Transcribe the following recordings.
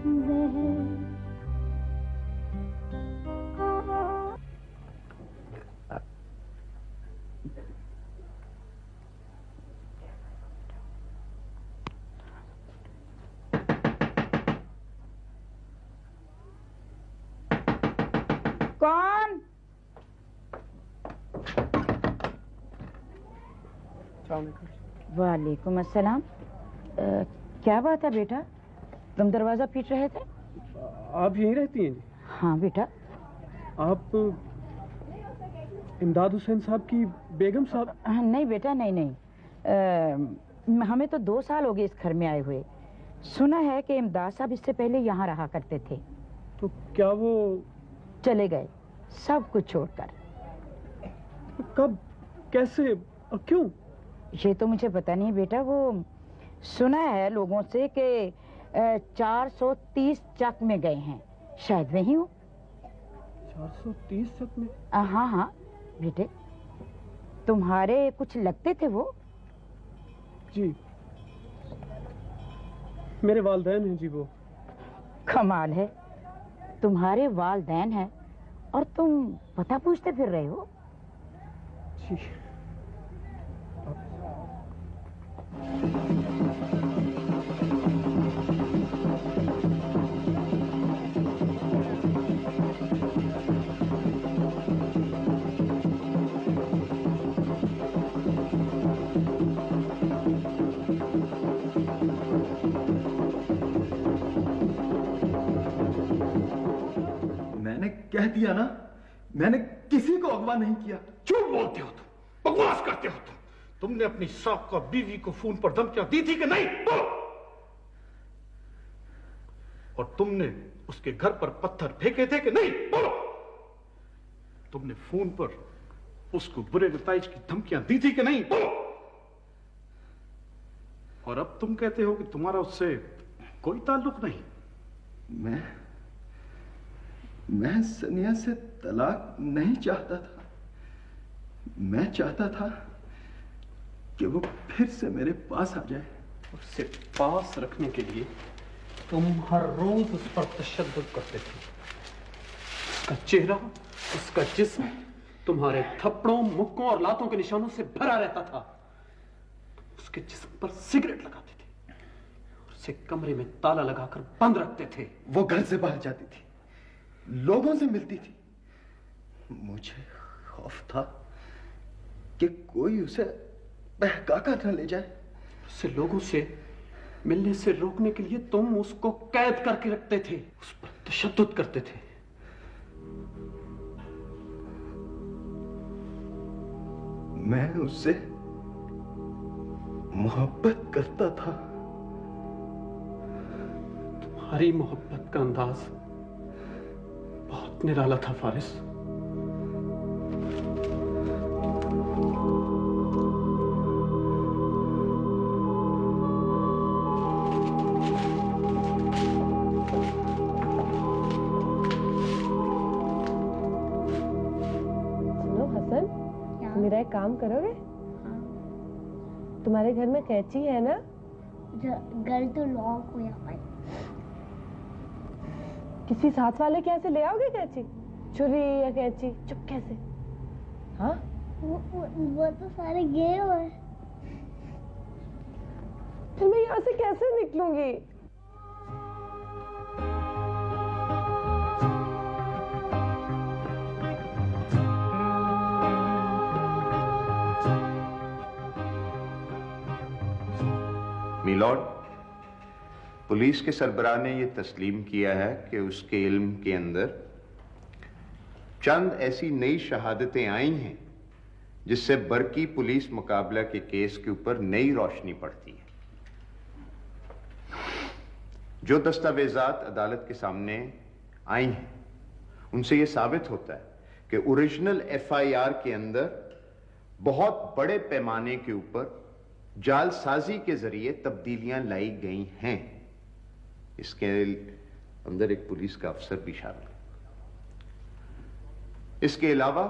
कौन? वालेकुम अस्सलाम। क्या बात है बेटा, तुम दरवाजा पीट रहे थे? आप यहीं रहती हैं जी? हाँ बेटा। आप इमदाद हुसैन साहब की बेगम साहब? नहीं बेटा, नहीं नहीं, हमें तो 2 साल हो गए इस घर में आए हुए। सुना है कि इमदाद साहब इससे पहले यहाँ रहा करते थे। तो क्या वो चले गए सब कुछ छोड़कर? कब, कैसे और क्यों? ये तो मुझे पता नहीं बेटा। वो सुना है लोगों से कि 430 चक में गए हैं, शायद वही हो। 430 चक में? हाँ हाँ बेटे, तुम्हारे कुछ लगते थे वो? जी, मेरे वालिदैन हैं जी वो। कमाल है, तुम्हारे वालिदैन हैं और तुम पता पूछते फिर रहे हो? जी। मैंने कह दिया ना, मैंने किसी को अगवा नहीं किया। झूठ बोलते हो तुम, बकवास करते हो तुम। तुमने अपनी साका बीवी को फोन पर धमकियां दी थी कि नहीं? बोलो। और तुमने उसके घर पर पत्थर फेंके थे कि नहीं? बोलो। तुमने फोन पर उसको बुरे नताइज की धमकियां दी थी कि नहीं? बोलो। और अब तुम कहते हो कि तुम्हारा उससे कोई ताल्लुक नहीं। मैं सनिया से तलाक नहीं चाहता था। मैं चाहता था कि वो फिर से मेरे पास आ जाए। उससे पास रखने के लिए तुम हर रोज उस पर तशद्दुद करते थे। उसका चेहरा, उसका जिस्म तुम्हारे थप्पड़ों, मुक्कों और लातों के निशानों से भरा रहता था। उसके जिस्म पर सिगरेट लगाते थे और उसे कमरे में ताला लगाकर बंद रखते थे। वो घर से बाहर जाती थी, लोगों से मिलती थी। मुझे खौफ था कि कोई उसे बहका कर न ले जाए। उससे लोगों से मिलने से रोकने के लिए तुम उसको कैद करके रखते थे, उस पर तशद्दुद करते थे। मैं उससे मोहब्बत करता था। तुम्हारी मोहब्बत का अंदाज बहुत निराला था फारिस। सुनो हसन, मेरा एक काम करोगे? हाँ। तुम्हारे घर में कैंची है ना? घर तो लॉक हुआ है। किसी साथ वाले के यहाँ से ले आओगे कैंची? छुरी या कैंची चुपके से? हाँ? वो तो सारे गए हुए। फिर मैं यहाँ से कैसे निकलूंगी? मिलॉर्ड, पुलिस के सरबराह ने यह तस्लीम किया है कि उसके इल्म के अंदर चंद ऐसी नई शहादतें आई हैं जिससे बरकी पुलिस मुकाबला के केस के ऊपर नई रोशनी पड़ती है। जो दस्तावेजात अदालत के सामने आई हैं उनसे यह साबित होता है कि ओरिजिनल एफआईआर के अंदर बहुत बड़े पैमाने के ऊपर जालसाजी के जरिए तब्दीलियां लाई गई हैं। इसके अंदर एक पुलिस का अफसर भी शामिल है। इसके अलावा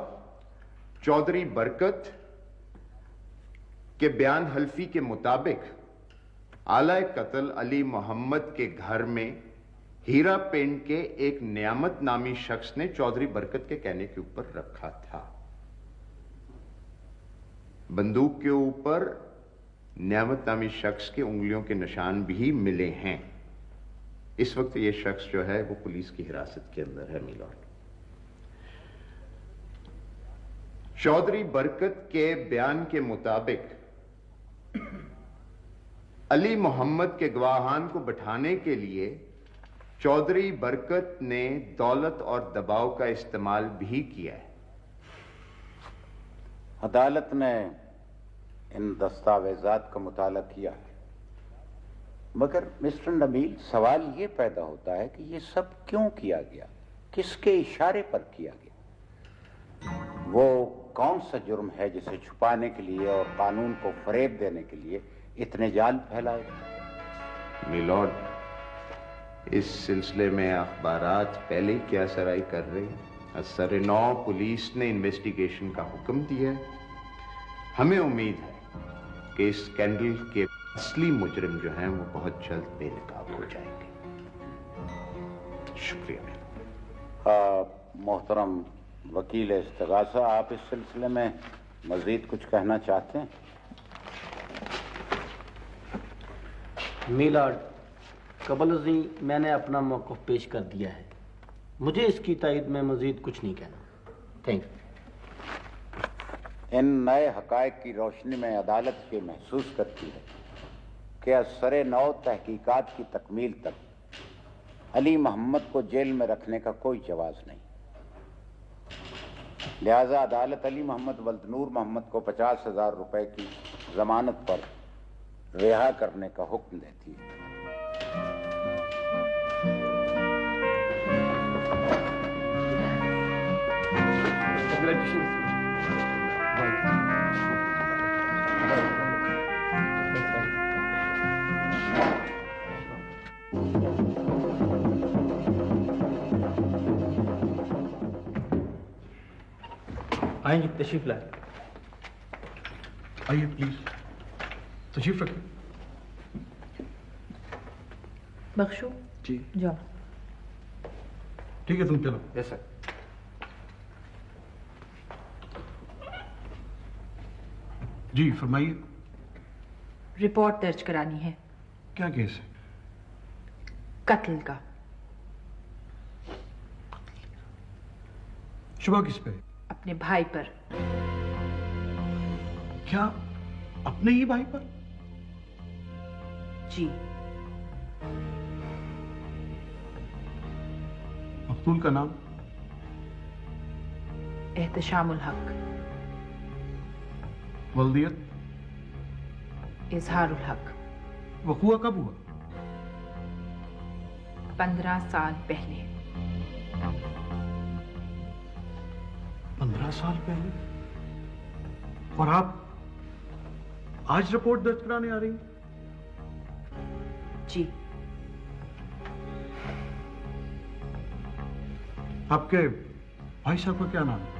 चौधरी बरकत के बयान हल्फी के मुताबिक आला कत्ल अली मोहम्मद के घर में हीरा पेंट के एक नियामत नामी शख्स ने चौधरी बरकत के कहने के ऊपर रखा था। बंदूक के ऊपर नियामत नामी शख्स के उंगलियों के निशान भी मिले हैं। इस वक्त यह शख्स जो है वो पुलिस की हिरासत के अंदर है मिलॉर्ड। चौधरी बरकत के बयान के मुताबिक अली मोहम्मद के गवाहान को बैठाने के लिए चौधरी बरकत ने दौलत और दबाव का इस्तेमाल भी किया है। अदालत ने इन दस्तावेजात का मुताला किया है, मगर मिस्टर नबील सवाल ये पैदा होता है कि ये सब क्यों किया गया, किसके इशारे पर किया गया। वो कौन सा जुर्म है जिसे छुपाने के लिए और कानून को फरेब देने के लिए इतने जाल फैलाए। मिलॉर्ड, इस सिलसिले में अखबारात पहले ही क्या सराई कर रहे हैं। असर-ए-नौ पुलिस ने इन्वेस्टिगेशन का हुक्म दिया है। हमें उम्मीद है कि इस स्कैंडल के असली मुजरिम जो हैं वो बहुत जल्द बेनकाब हो जाएंगे। शुक्रिया। मोहतरम वकील इस्तगासा, आप इस सिलसिले में मजीद कुछ कहना चाहते हैं? मिलॉर्ड, कबल-अज़ीं मैंने अपना मौक़िफ़ पेश कर दिया है। मुझे इसकी तायद में मजीद कुछ नहीं कहना। Thank you. इन नए हक़ाइक़ की रोशनी में अदालत ये महसूस करती है कि असर-ए-नौ तहकीकात की तकमील तक अली मोहम्मद को जेल में रखने का कोई जवाज़ नहीं। लिहाजा अदालत अली मोहम्मद वल्द नूर मोहम्मद को 50,000 रुपए की जमानत पर रिहा करने का हुक्म देती है। आएंगे, तशरीफ लाए। आइए प्लीज, तशरीफ रखिए। बख्शो जी जाओ। ठीक है, तुम चलो। Yes sir. जी फरमाइए। रिपोर्ट दर्ज करानी है। क्या केस है? कत्ल का। शुबा किस पे? अपने भाई पर। क्या अपने ही भाई पर? जी। मकतूल का नाम? एहतशामुल हक। वल्दियत? इजहारुल हक। वक़ूआ कब हुआ? 15 साल पहले। 15 साल पहले? और आप आज रिपोर्ट दर्ज कराने आ रही हैं? जी। आपके भाई साहब का क्या नाम है?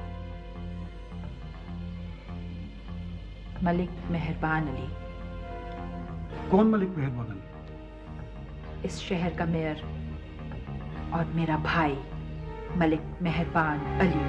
मलिक मेहरबान अली। कौन मलिक मेहरबान अली? इस शहर का मेयर और मेरा भाई मलिक मेहरबान अली।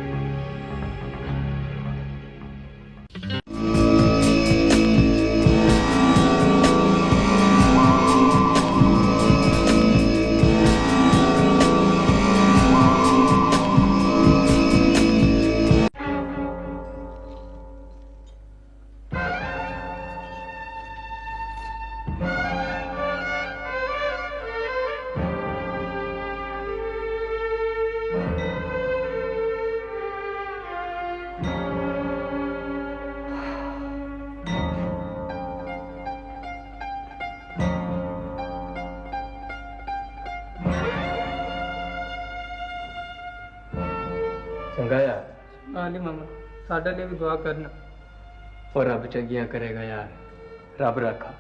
चंगाया आली मामा साडे लिए भी दुआ करना और रब चंगियां करेगा यार, रब रखा।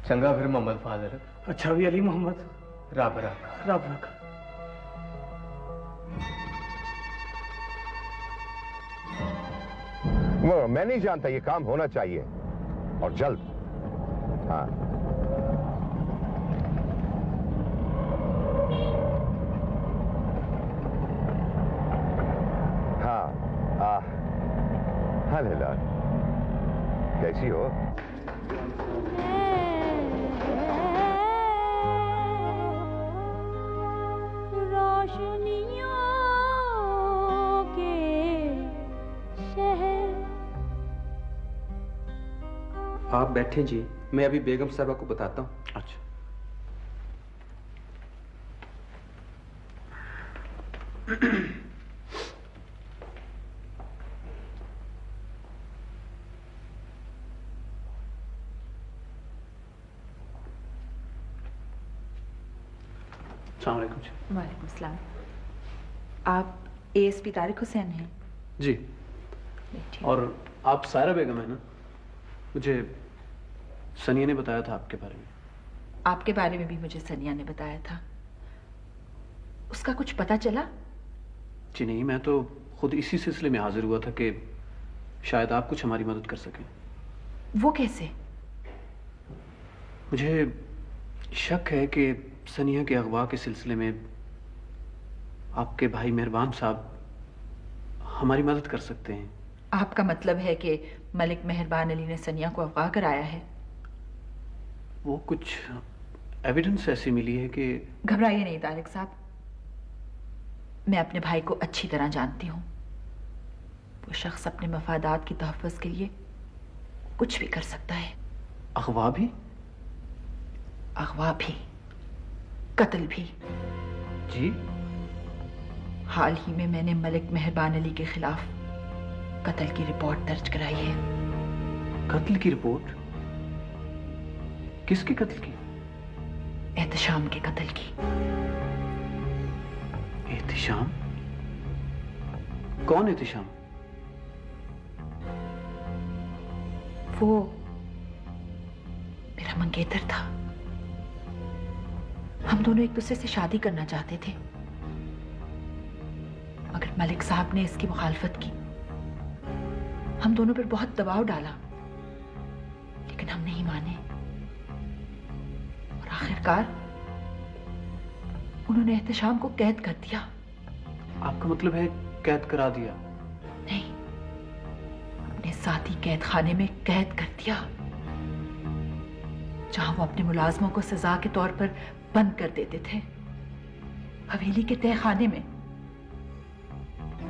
चंगा फिर मोहम्मद फादर। अच्छा भी अली मोहम्मद, रब रखा। रब रखा। मैं नहीं जानता, ये काम होना चाहिए और जल्द। हाँ हाँ हाँ लैला, कैसी हो? आप बैठे जी, मैं अभी बेगम साहबा को बताता हूँ। अच्छा। वालेकुम सलाम। आप एएसपी तारिक हुसैन हैं? जी। और आप सायरा बेगम है ना? मुझे सनिया ने बताया था आपके बारे में। आपके बारे में भी मुझे सनिया ने बताया था। उसका कुछ पता चला? जी नहीं, मैं तो खुद इसी सिलसिले में हाजिर हुआ था कि शायद आप कुछ हमारी मदद कर सकें। वो कैसे? मुझे शक है कि सनिया के अगवा के सिलसिले में आपके भाई मेहरबान साहब हमारी मदद कर सकते हैं। आपका मतलब है कि मलिक मेहरबान अली ने सनिया को अगवा कराया है? वो कुछ एविडेंस ऐसी मिली है कि... घबराइए नहीं तारिक साहब, मैं अपने भाई को अच्छी तरह जानती हूँ। वो शख्स अपने मफादात की तहफ़्फ़ुज़ के लिए कुछ भी कर सकता है। अगवा भी? अगवा भी, कत्ल भी। जी? हाल ही में मैंने मलिक मेहरबान अली के खिलाफ कत्ल की रिपोर्ट दर्ज कराई है। कत्ल की रिपोर्ट? किसके कत्ल की? एहतशाम के कत्ल की। एहतशाम? कौन एहतशाम? वो मेरा मंगेतर था। हम दोनों एक दूसरे से शादी करना चाहते थे, मगर मलिक साहब ने इसकी मुखालफत की। हम दोनों पर बहुत दबाव डाला, लेकिन हम नहीं माने और आखिरकार उन्होंने एहतशाम को कैद कर दिया। आपका मतलब है कैद करा दिया? नहीं, अपने साथी कैद खाने में कैद कर दिया, जहां वो अपने मुलाजमों को सजा के तौर पर बंद कर देते थे। हवेली के तय खाने में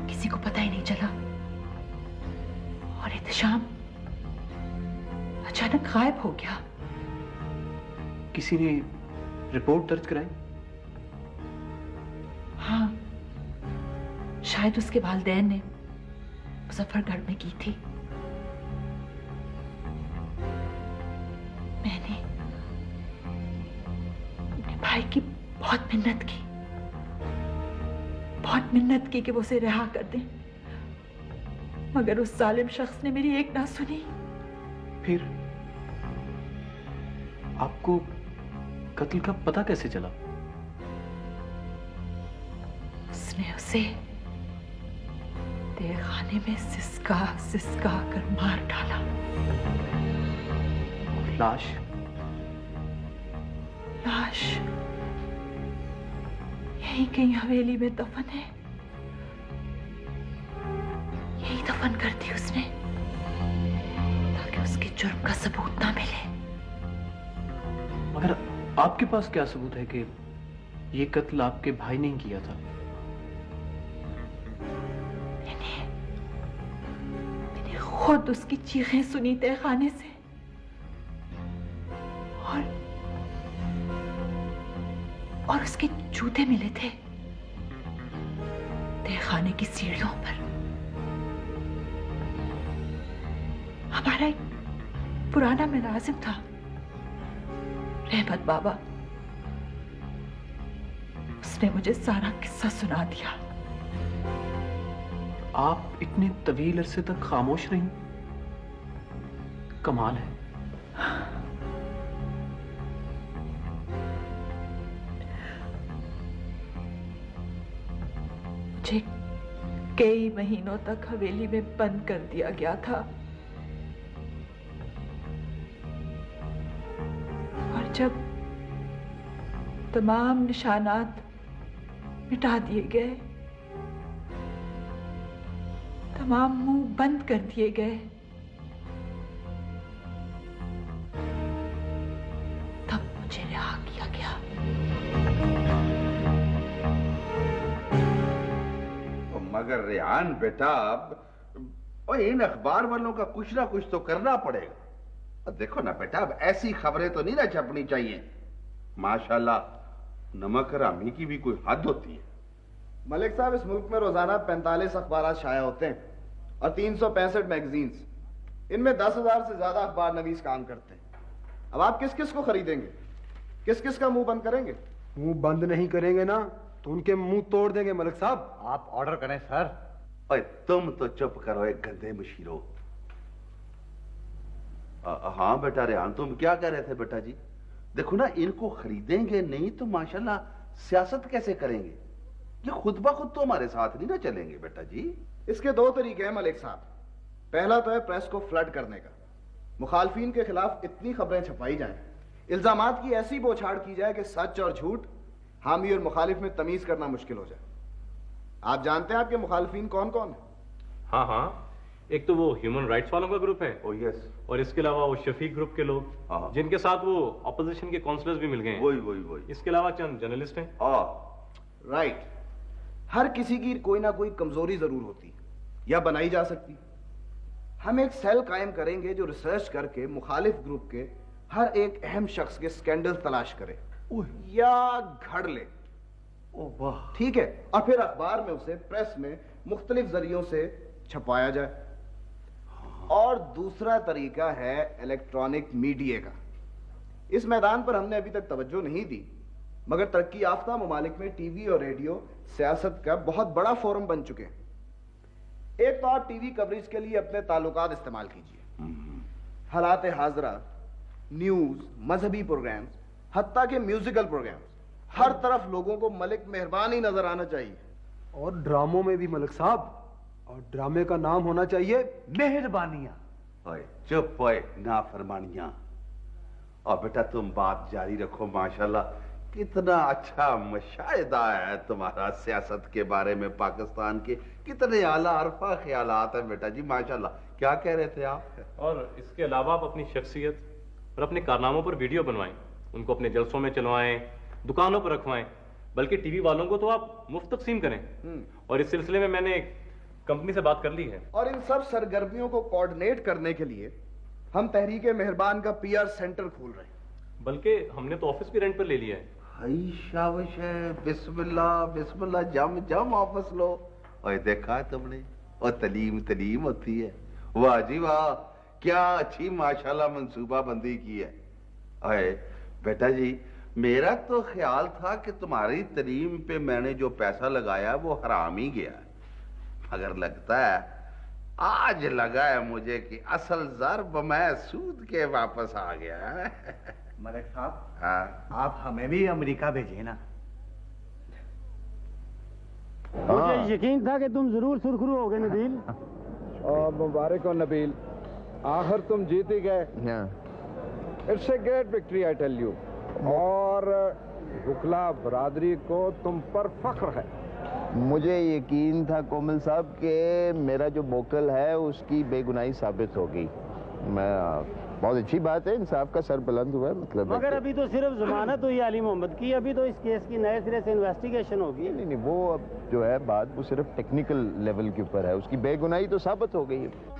किसी को पता ही नहीं चला और एहतशाम अचानक गायब हो गया। किसी ने रिपोर्ट दर्ज कराई? हाँ, शायद उसके वालिदैन ने मुजफ्फरगढ़ में की थी। मैंने अपने भाई की बहुत मिन्नत की कि वो उसे रिहा कर दें, मगर उस जालिम शख्स ने मेरी एक ना सुनी। फिर आपको कत्ल का पता कैसे चला? उसने उसे तहखाने में सिसका कर मार डाला। लाश यहीं कहीं हवेली में दफन है। यही दफन कर दी उसने, ताकि उसके जुर्म का सबूत ना मिले। मगर आपके पास क्या सबूत है कि ये कत्ल आपके भाई ने किया था? मैंने खुद उसकी चीखें सुनी तहखाने से, और उसके जूते मिले थे तहखाने की सीढ़ियों पर। हमारा एक पुराना मुलाजिम था, रहमत बाबा, उसने मुझे सारा किस्सा सुना दिया। आप इतने तवील अरसे तक खामोश रही? कमाल है। कई महीनों तक हवेली में बंद कर दिया गया था और जब तमाम निशानात मिटा दिए गए, तमाम मुंह बंद कर दिए गए, तब मुझे रिहा किया गया। मगर रेहान बेटा, अब इन अखबार वालों का कुछ ना कुछ तो करना पड़ेगा। देखो ना बेटा, अब ऐसी खबरें तो नहीं ना छपनी चाहिए। माशाल्लाह, नमक हरामी की भी कोई हद होती है। मलिक साहब, इस मुल्क में रोजाना 45 अखबार शाया होते हैं और 365 मैगजीन्स। इनमें 10,000 से ज्यादा अखबार नवीस काम करते हैं। अब आप किस किस को खरीदेंगे? किस किस का मुंह बंद करेंगे? मुंह बंद नहीं करेंगे ना तो उनके मुंह तोड़ देंगे मलिक साहब। आप ऑर्डर करें सर। ओए तुम तो चुप करो, एक गंदे मशीरो। हाँ बेटा रेहान, तुम क्या कह रहे थे बेटा जी? देखो ना, इनको खरीदेंगे नहीं तो माशाल्लाह सियासत कैसे करेंगे? ये खुद ब खुद तो हमारे साथ नहीं ना चलेंगे बेटा जी। इसके दो तरीके हैं मलिक साहब। पहला तो है प्रेस को फ्लड करने का। मुखालफिन के खिलाफ इतनी खबरें छपाई जाएं, इल्जामात की ऐसी बौछार की जाए कि सच और झूठ, हामी और मुखालिफ में तमीज करना मुश्किल हो जाए। आप जानते हैं आपके मुखालिफिन कौन कौन है? हाँ हाँ, एक तो वो ह्यूमन राइट्स वालों का ग्रुप है। Oh yes. और इसके अलावा वो शफीक ग्रुप के लोग, जिनके साथ वो ऑपोजिशन के काउंसलर्स भी मिल गए हैं। वही। इसके अलावा चंद जर्नलिस्ट हैं। राइट। हर किसी की कोई ना कोई कमजोरी जरूर होती या बनाई जा सकती। हम एक सेल कायम करेंगे जो रिसर्च करके मुखालिफ ग्रुप के हर एक अहम शख्स के स्कैंडल तलाश करे या घड़ ले। वाह, ठीक है, और फिर अखबार में उसे प्रेस में मुख्तलिफ जरियों से छपाया जाए। और दूसरा तरीका है इलेक्ट्रॉनिक मीडिया का। इस मैदान पर हमने अभी तक तवज्जो नहीं दी, मगर तरक्की याफ्ता ममालिक में टीवी और रेडियो सियासत का बहुत बड़ा फोरम बन चुके हैं। एक तो आप टीवी कवरेज के लिए अपने ताल्लुकात इस्तेमाल कीजिए। हालात हाजरा, न्यूज, मजहबी प्रोग्राम्स, हत्ता के म्यूजिकल प्रोग्राम्स, हर तरफ लोगों को मलिक मेहरबान ही नजर आना चाहिए। और ड्रामों में भी मलिक साहब, और ड्रामे का नाम होना चाहिए मेहरबानियां। ओए चुप, ओए नाफरमानियां। और बेटा तुम बात जारी रखो। माशाल्लाह, कितना अच्छा मुशाहिदा है तुम्हारा सियासत के बारे में। पाकिस्तान के कितने आला अरफा ख्यालात हैं बेटा जी, माशाल्लाह। क्या कह रहे थे आप? और इसके अलावा आप अपनी शख्सियत और अपने कारनामों पर वीडियो बनवाएं, उनको अपने जलसों में चलवाएं, दुकानों पर रखवाएं, बल्कि टीवी वालों को तो आप मुफ्त तकसीम करें। और इस सिलसिले में मैंने एक कंपनी से बात कर ली है। और इन सब सरगर्मियों को कोऑर्डिनेट करने के लिए हम तहरीके मेहरबान का पीआर सेंटर खोल रहे हैं। बल्कि हमने तो ऑफिस भी रेंट पर ले लिया है। हाय शाबाश है, बिस्मिल्लाह बिस्मिल्लाह, जम जम ऑफिस लो। और देखा है तुमने, और तलीम होती है। वाह जी वाह, क्या अच्छी माशाल्लाह मंसूबा बंदी की है। अरे बेटा जी, मेरा तो ख्याल था कि तुम्हारी तलीम पे मैंने जो पैसा लगाया वो हराम ही गया, मगर लगता है आज लगा है मुझे कि असल ज़र्ब मैं सूद के वापस आ गया है। मलिक साहब, हाँ, आप हमें भी अमेरिका भेजिए ना। मुझे यकीन था कि तुम जरूर सुरखरू होगे नबील। और मुबारक हो नबील, आखिर तुम जीत ही गए। It's a great victory I tell you. और वकला बरादरी को तुम पर फख्र है। मुझे यकीन था कोमल साहब कि मेरा जो मोकल है उसकी बेगुनाही साबित होगी। बहुत अच्छी बात है, इंसाफ का सर बुलंद हुआ है। मतलब मगर अभी तो सिर्फ जमानत हुई अली मोहम्मद की, अभी तो इस केस की नए सिरे से इन्वेस्टिगेशन होगी। नहीं, वो अब जो है बात वो सिर्फ टेक्निकल लेवल के ऊपर है, उसकी बेगुनाही तो साबित हो गई है।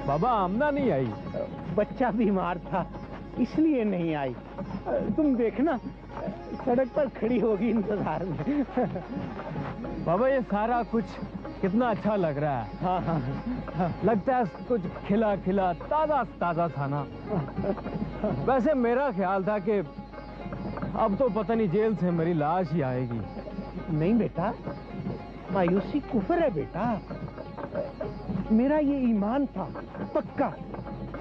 बाबा आमना नहीं आई। बच्चा बीमार था इसलिए नहीं आई। तुम देखना सड़क पर खड़ी होगी इंतजार में। बाबा ये सारा कुछ कितना अच्छा लग रहा है। हाँ। लगता है कुछ खिला खिला ताजा ताजा खाना। वैसे मेरा ख्याल था कि अब तो पता नहीं जेल से मेरी लाश ही आएगी। नहीं बेटा, मायूसी कुफर है बेटा। मेरा ये ईमान था पक्का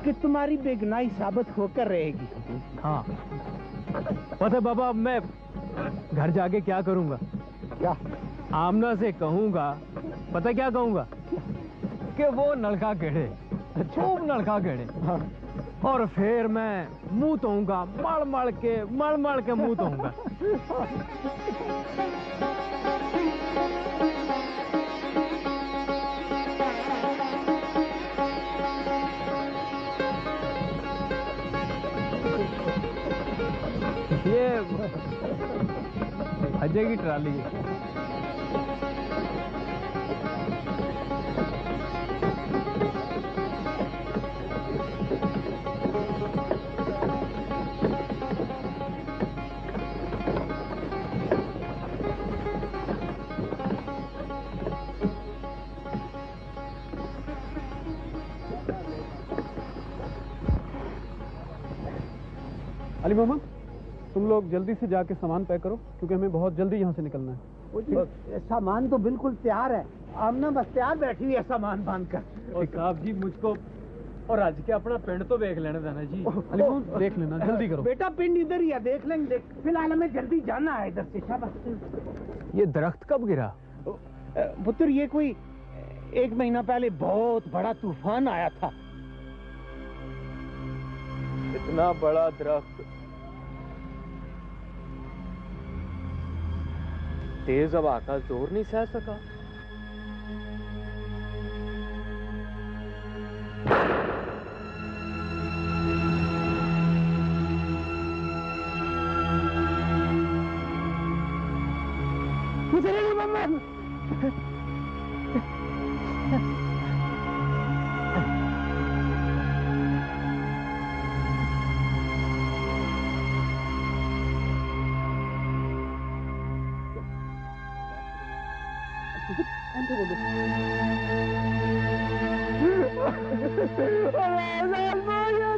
कि तुम्हारी बेगुनाही साबित होकर रहेगी। हाँ पता है बाबा, अब मैं घर जाके क्या करूंगा? क्या? आमना से कहूंगा, पता क्या कहूंगा? कि वो नलका गेड़े, खूब नलका गेड़े। हाँ। और फिर मैं मुंह धोऊंगा, मल मल के मुंह धोऊंगा। ये अजय की ट्राली है। अली मोहम्मद, तुम लोग जल्दी से जाके सामान पैक करो क्योंकि हमें बहुत जल्दी यहाँ से निकलना है। सामान तो बिल्कुल तैयार है। आमना बस तैयार बैठी हुई है सामान बांध कर। और साहब जी मुझको और आज के अपना पिंड तो देख लेने देना जी। अली मोहम्मद देख लेना, जल्दी करो। बेटा पिंड इधर ही है, देख लेंगे। फिलहाल हमें जल्दी जाना है इधर से। शाबाश। ये दरख्त कब गिरा? पुत्र ये कोई 1 महीना पहले बहुत बड़ा तूफान आया था। इतना बड़ा दरख्त तेज हवा का जोर नहीं सह सका।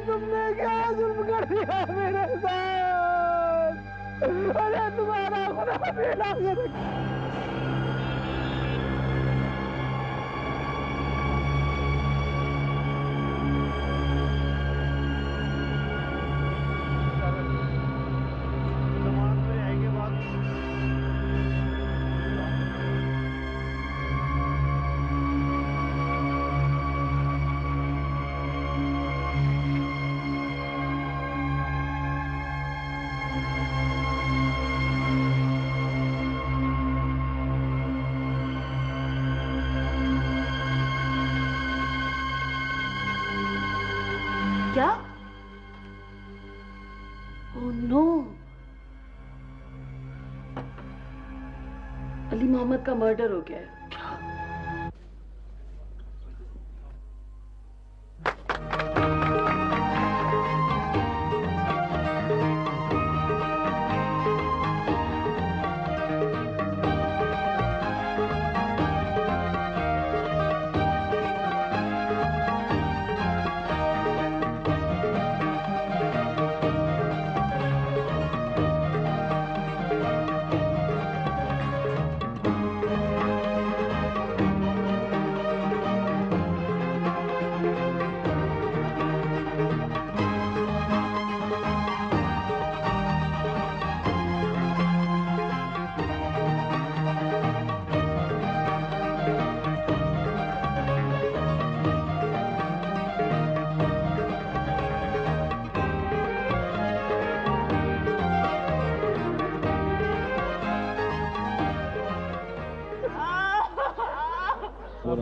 तुमने क्या जुल्म कर दिया मेरे साथ? अरे तुम्हारा खुदा बेटा क्या? ओह नो, अली मोहम्मद का मर्डर हो गया है।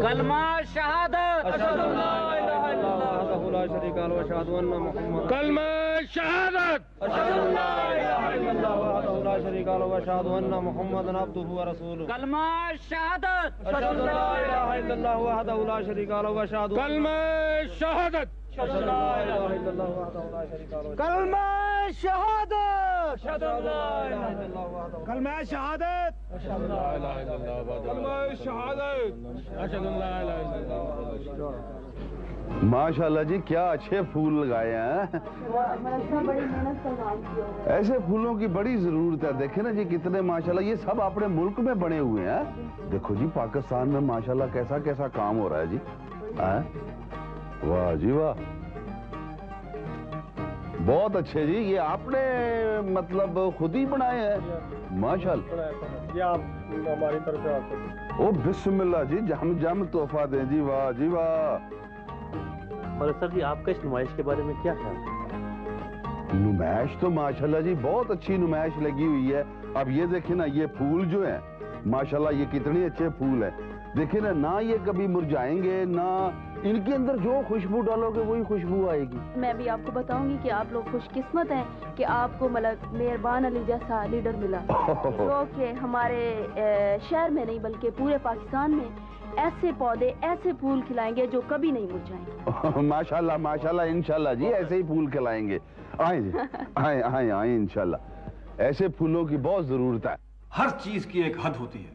कलमा शहादत। कलमा शहादत कलमा शहादत कलमा शहादत कलमा शहादत कलमा शहादत माशाल्लाह जी, क्या अच्छे फूल लगाए हैं। बड़ी मेहनत का काम किया। ऐसे फूलों की बड़ी जरूरत है। देखे ना जी कितने माशाल्लाह, ये सब अपने मुल्क में बने हुए हैं। देखो जी पाकिस्तान में माशाल्लाह कैसा कैसा काम हो रहा है जी। वाह जी वाह, बहुत अच्छे जी। ये आपने मतलब खुद ही बनाए हैं माशाल्लाह। ये आप हमारी तरफ से आपको। ओ बिस्मिल्लाह जी, जम जम तोहफा दें जी। वाह जी वाह। मगर सर जी, आपका इस नुमाइश के बारे में क्या ख्याल है? नुमाइश तो माशाल्लाह जी बहुत अच्छी नुमाइश लगी हुई है। अब ये देखे ना, ये फूल जो है माशाल्लाह, ये कितने अच्छे फूल है। देखे ना ये कभी मुरझाएंगे ना, इनके अंदर जो खुशबू डालोगे वही खुशबू आएगी। मैं भी आपको बताऊंगी कि आप लोग खुशकिस्मत हैं कि आपको मतलब मेहरबान अली जैसा लीडर मिला, जो कि हमारे शहर में नहीं बल्कि पूरे पाकिस्तान में ऐसे पौधे ऐसे फूल खिलाएंगे जो कभी नहीं मुरझाएंगे। माशाल्लाह माशाल्लाह, इंशाल्लाह जी ऐसे ही फूल खिलाएंगे। आए जी, आए आए आए, इंशाल्लाह ऐसे फूलों की बहुत जरूरत है। हर चीज की एक हद होती है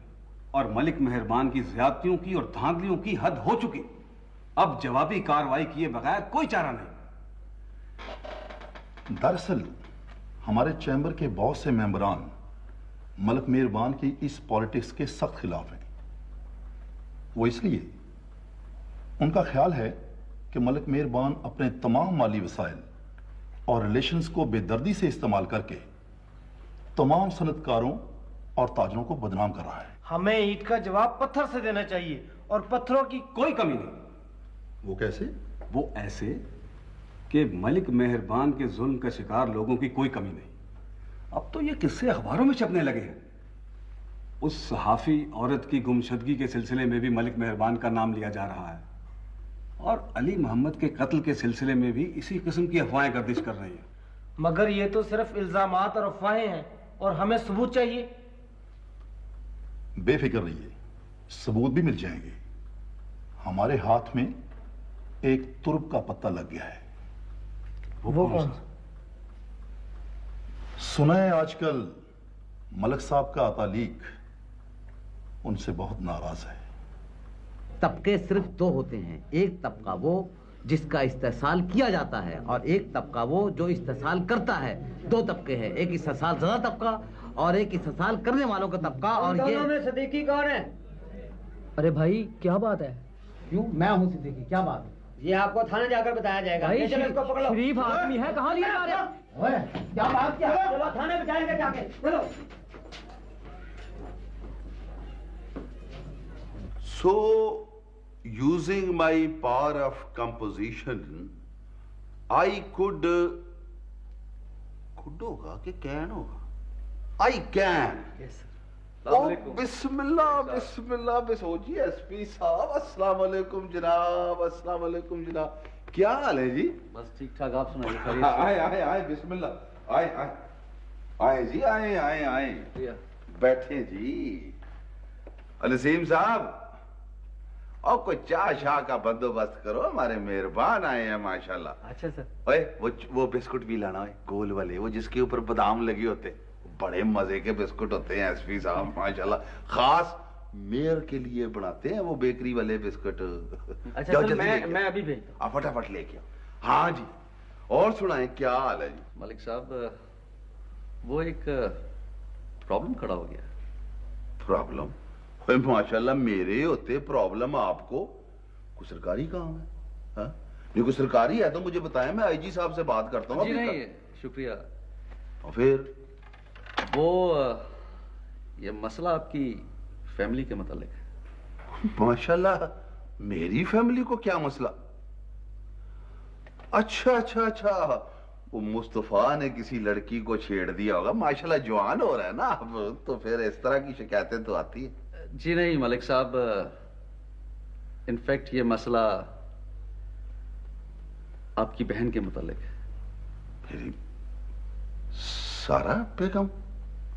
और मलिक मेहरबान की ज्यादतियों की और धांधलियों की हद हो चुकी। अब जवाबी कार्रवाई किए बगैर कोई चारा नहीं। दरअसल हमारे चैम्बर के बहुत से मेंबरान मलिक मेहरबान की इस पॉलिटिक्स के सख्त खिलाफ हैं। वो इसलिए, उनका ख्याल है कि मलिक मेहरबान अपने तमाम माली वसाइल और रिलेशंस को बेदर्दी से इस्तेमाल करके तमाम सनतकारों और ताजरों को बदनाम कर रहा है। हमें ईंट का जवाब पत्थर से देना चाहिए और पत्थरों की कोई कमी नहीं। वो कैसे? वो ऐसे कि मलिक मेहरबान के जुल्म का शिकार लोगों की कोई कमी नहीं। अब तो ये किस्से अखबारों में छपने लगे हैं। उस सहाफी औरत की गुमशदगी के सिलसिले में भी मलिक मेहरबान का नाम लिया जा रहा है और अली मोहम्मद के कत्ल के सिलसिले में भी इसी किस्म की अफवाहें गर्दिश कर रही हैं। मगर ये तो सिर्फ इल्जामात और अफवाहें हैं और हमें सबूत चाहिए। बेफिक्र रहिए, सबूत भी मिल जाएंगे। हमारे हाथ में एक तुर्ब का पत्ता लग गया है। वो कौन? सुना है आजकल मलिक साहब का अतालीक उनसे बहुत नाराज है। तबके सिर्फ दो होते हैं, एक तबका वो जिसका इस्तेसाल किया जाता है और एक तबका वो जो इस्तेसाल करता है। दो तबके हैं, एक इस्तेसाल ज़्यादा तबका और एक इस्तेसाल करने वालों का तबका। और ये में सिद्दीकी कौन है? अरे भाई क्या बात है? क्यों? मैं हूँ सिद्दीकी, क्या बात? ये आपको थाने जाकर बताया जाएगा। भाई चलो इसको पकड़ो। शरीफ आदमी है, कहाँ लिया जा रहे हो? क्या बात क्या है? चलो थाने में जाएंगे जाके, चलो। So, using my power of composition, I could होगा कि can होगा? I can. Yes, sir. बिस्मिल्लाह बिस्मिल्लाह बिसोजी एसपी साहब, अस्सलाम वालेकुम जनाब, अस्सलाम वालेकुम जनाब। क्या हाल है जी? बस ठीक ठाक, आप सुनाइए। आए आए आए, बिस्मिल्लाह, आए आए आए जी, आए आए आए, बैठे जी। अलसीम साहब, और कोई चाय शाह का बंदोबस्त करो, हमारे मेहरबान आए हैं माशाल्लाह। अच्छा सर। ओए वो बिस्कुट भी लाना है, गोल वाले, वो जिसके ऊपर बादाम लगे होते, बड़े मजे के बिस्कुट होते हैं एसपी साहब माशाल्लाह, खास मेयर के लिए बनाते हैं वो बेकरी वाले बिस्कुट। अच्छा सर, मैं अभी भेजता हूं। फटाफट लेके आओ। हाँ जी, और सुनाए क्या हाल है जी? मलिक साहब, वो एक प्रॉब्लम खड़ा हो गया। प्रॉब्लम? माशाल्लाह, मेरे होते प्रॉब्लम आपको? कोई सरकारी काम है? हाँ? नहीं कोई सरकारी है तो मुझे बताएं, मैं आईजी साहब से बात करता हूँ। जी नहीं, शुक्रिया। और फिर वो ये मसला आपकी फैमिली के मतलब है। माशाल्लाह, मेरी फैमिली को क्या मसला? अच्छा अच्छा अच्छा, वो मुस्तफा ने किसी लड़की को छेड़ दिया होगा। माशाल्लाह जवान हो रहा है ना अब, तो फिर इस तरह की शिकायतें तो आती है। जी नहीं, मलिक साहब, इनफैक्ट ये मसला आपकी बहन के मुतालिक है। मेरी सारा बेगम?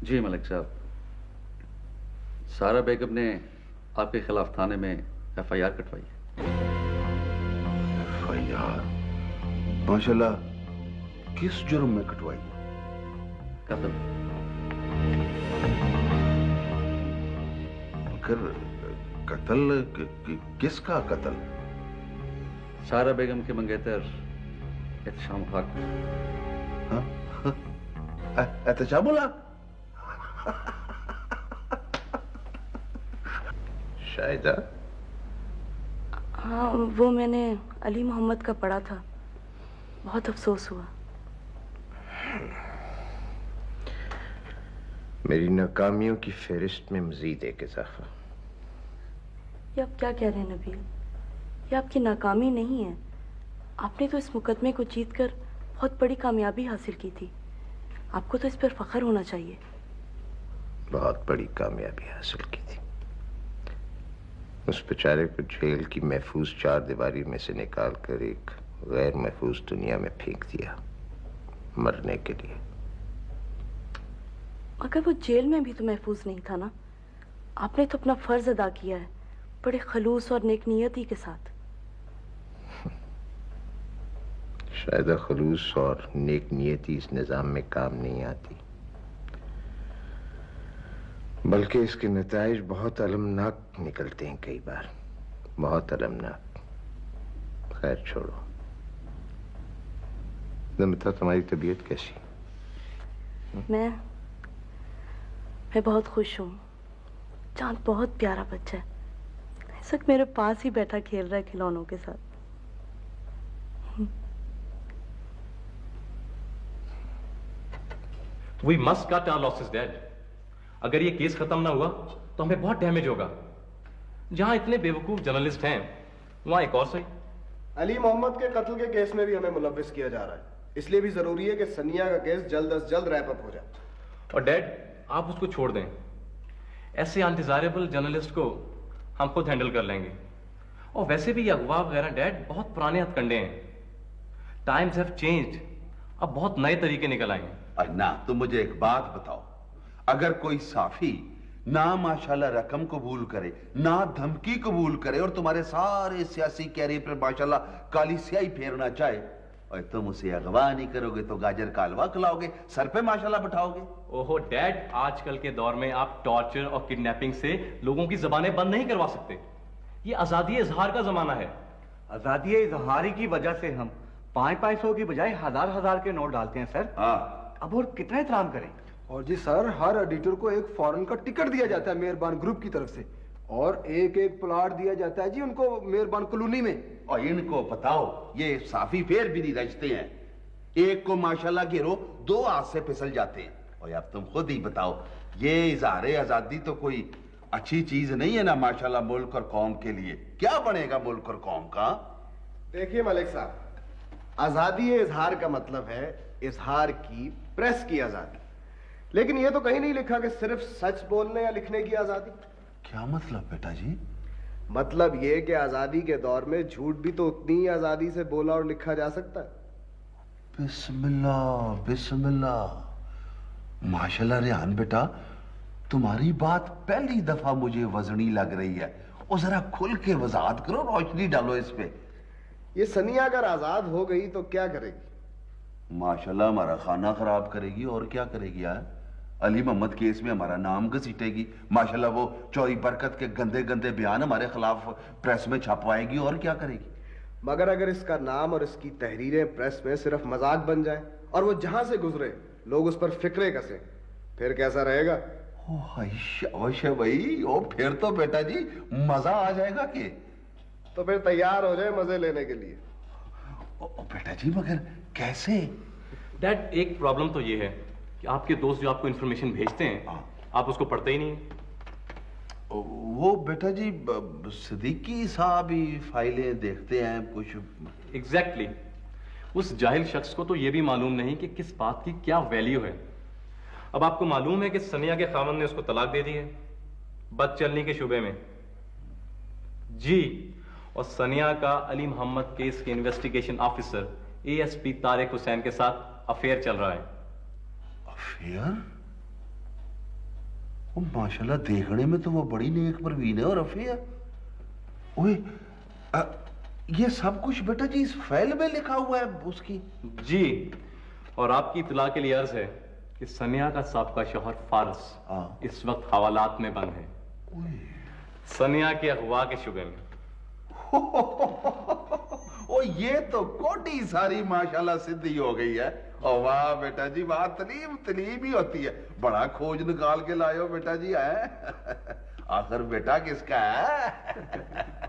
जी मलिक साहब, सारा बेगम ने आपके खिलाफ थाने में FIR कटवाई है। FIR? माशाल्लाह, किस जुर्म में कटवाई? कत्ल। मगर कत्ल किसका कत्ल? सारा बेगम के मंगेतर एहतशाम खाक। एहतशामुल हक? शायदा? हाँ, वो मैंने अली मोहम्मद का पढ़ा था, बहुत अफसोस हुआ। मेरी नाकामियों की फहरिस्त में मजीद एक इजाफा। ये आप क्या कह रहे हैं नबील? ये आपकी नाकामी नहीं है। आपने तो इस मुकदमे को जीतकर बहुत बड़ी कामयाबी हासिल की थी। आपको तो इस पर फख्र होना चाहिए। बहुत बड़ी कामयाबी हासिल की थी। उस बेचारे को जेल की महफूज चार दीवारी में से निकाल कर एक गैर महफूज दुनिया में फेंक दिया, मरने के लिए। मगर वो जेल में भी तो महफूज नहीं था ना। आपने तो अपना फर्ज अदा किया है, बड़े खलूस और नेकनियती के साथ। शायद खलूस और नेकनियती इस निजाम में काम नहीं आती, बल्कि इसके नताइज बहुत अलमनाक निकलते हैं कई बार, बहुत अलमनाक। खैर छोड़ो, तुम बताओ तुम्हारी तबीयत कैसी? मैं बहुत खुश हूँ। चांद बहुत प्यारा बच्चा है, इस वक्त मेरे पास ही बैठा खेल रहा है खिलौनों के साथ। We must cut our losses, Dad. अगर ये केस खत्म ना हुआ तो हमें बहुत डैमेज होगा। जहां इतने बेवकूफ जर्नलिस्ट हैं, वहां एक और सही। अली मोहम्मद के कत्ल के केस में भी हमें मुलव्विस किया जा रहा है, इसलिए भी जरूरी है कि सनिया का केस जल्द अज जल्द रैप अप हो जाए। और डैड, आप उसको छोड़ दें। ऐसे अनडिजायरेबल जर्नलिस्ट को हम खुद हैंडल कर लेंगे। और वैसे भी ये अगवा वगैरह डैड बहुत पुराने हथकंडे हैं। टाइम्स हैव चेंज्ड, अब बहुत नए तरीके निकल आए हैं। ना, तुम मुझे एक बात बताओ, अगर कोई साफी ना माशाल्लाह रकम कबूल करे, ना धमकी कबूल करे और तुम्हारे सारे सियासी कैरियर पर माशाल्लाह काली स्याही फेरना चाहे, और तुम उसे अगवा नहीं करोगे तो गाजर का हलवा खिलाओगे, सर पे माशाल्लाह बिठाओगे? ओहो डैड, आजकल के दौर में आप टॉर्चर और किडनैपिंग से लोगों की जबानें बंद नहीं करवा सकते। ये आजादी इजहार का जमाना है। आजादी इजहारी की वजह से हम 500 की बजाय हजार के नोट डालते हैं सर। हाँ, अब और कितना एहतराम करें। और जी सर, हर एडिटर को एक फॉरेन का टिकट दिया जाता है मेहरबान ग्रुप की तरफ से, और एक एक प्लाट दिया जाता है जी उनको मेहरबान कॉलोनी में। और इनको बताओ, ये साफी फेर भी नहीं रचते हैं। एक को माशाल्लाह गिरो, दो हाथ से फिसल जाते हैं। और अब तुम खुद ही बताओ, ये इजहार आजादी तो कोई अच्छी चीज नहीं है ना माशाल्लाह मुल्क और कौम के लिए। क्या बनेगा मुल्क और कौम का? देखिए मलिक साहब, आजादी इजहार का मतलब है इजहार की प्रेस की आजादी, लेकिन यह तो कहीं नहीं लिखा कि सिर्फ सच बोलने या लिखने की आजादी। क्या मतलब बेटा जी? मतलब यह कि आजादी के दौर में झूठ भी तो उतनी ही आजादी से बोला और लिखा जा सकता है। बिस्मिल्लाह बिस्मिल्लाह, माशाल्लाह रेहान बेटा, तुम्हारी बात पहली दफा मुझे वजनी लग रही है। और जरा खुल के वजाहत करो, रोशनी डालो इस पे। ये सनिया अगर आजाद हो गई तो क्या करेगी? माशाल्लाह हमारा खाना खराब करेगी, और क्या करेगी यार? अली मोहम्मद केस में हमारा नाम घसीटेगी। माशाल्लाह वो चौरी बरकत के गंदे गंदे बयान हमारे खिलाफ प्रेस में छपवाएगी, और क्या करेगी? मगर अगर इसका नाम और इसकी तहरीरें प्रेस में सिर्फ मजाक बन जाए और वो जहां से गुजरे लोग उस पर फिक्रे कसे, फिर कैसा रहेगा? अवश्य भाई, ओ फिर तो बेटा जी मजा आ जाएगा। कि तो फिर तैयार हो जाए मजे लेने के लिए। बेटा जी मगर कैसे? डैड, एक प्रॉब्लम तो ये है कि आपके दोस्त जो आपको इंफॉर्मेशन भेजते हैं, आप उसको पढ़ते ही नहीं। वो बेटा जी सिद्दीकी साहब ही फाइलें देखते हैं कुछ। एग्जैक्टली। उस जाहिल शख्स को तो ये भी मालूम नहीं कि किस बात की क्या वैल्यू है। अब आपको मालूम है कि सनिया के खामन ने उसको तलाक दे दी है बदचलनी के शुबे में। जी, और सनिया का अली मोहम्मद केस के investigation officer ASP Tariq Hussain के साथ अफेयर चल रहा है। अफेयर? वो माशाल्लाह देखने में तो वो बड़ी नेक परवीन है, और अफेयर? ओए, ये सब कुछ बेटा जी इस फाइल में लिखा हुआ है उसकी? जी, और आपकी इतला के लिए अर्ज है कि सनिया का साबका शौहर फारस इस वक्त हवालात में बंद है, सनिया के अगवा के शुबे में। ओ ये तो कोटी सारी माशाल्लाह सिद्धि हो गई है। ओ वाह बेटा जी वाह, तलीम तलीम ही होती है। बड़ा खोज निकाल के लाए हो बेटा जी है। आखिर बेटा किसका है?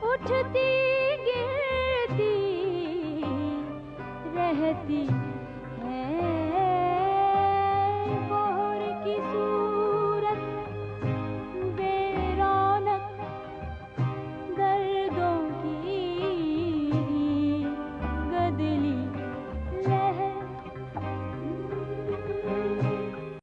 उठती गिरती रहती